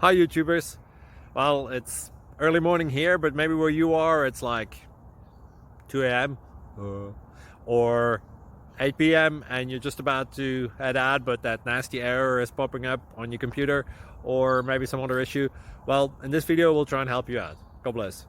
Hi YouTubers. Well, it's early morning here, but maybe where you are it's like 2 a.m. or 8 p.m. and you're just about to head out, but that nasty error is popping up on your computer, or maybe some other issue. Well, in this video we'll try and help you out. God bless.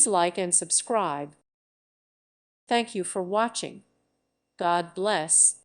Please like and subscribe. Thank you for watching. God bless.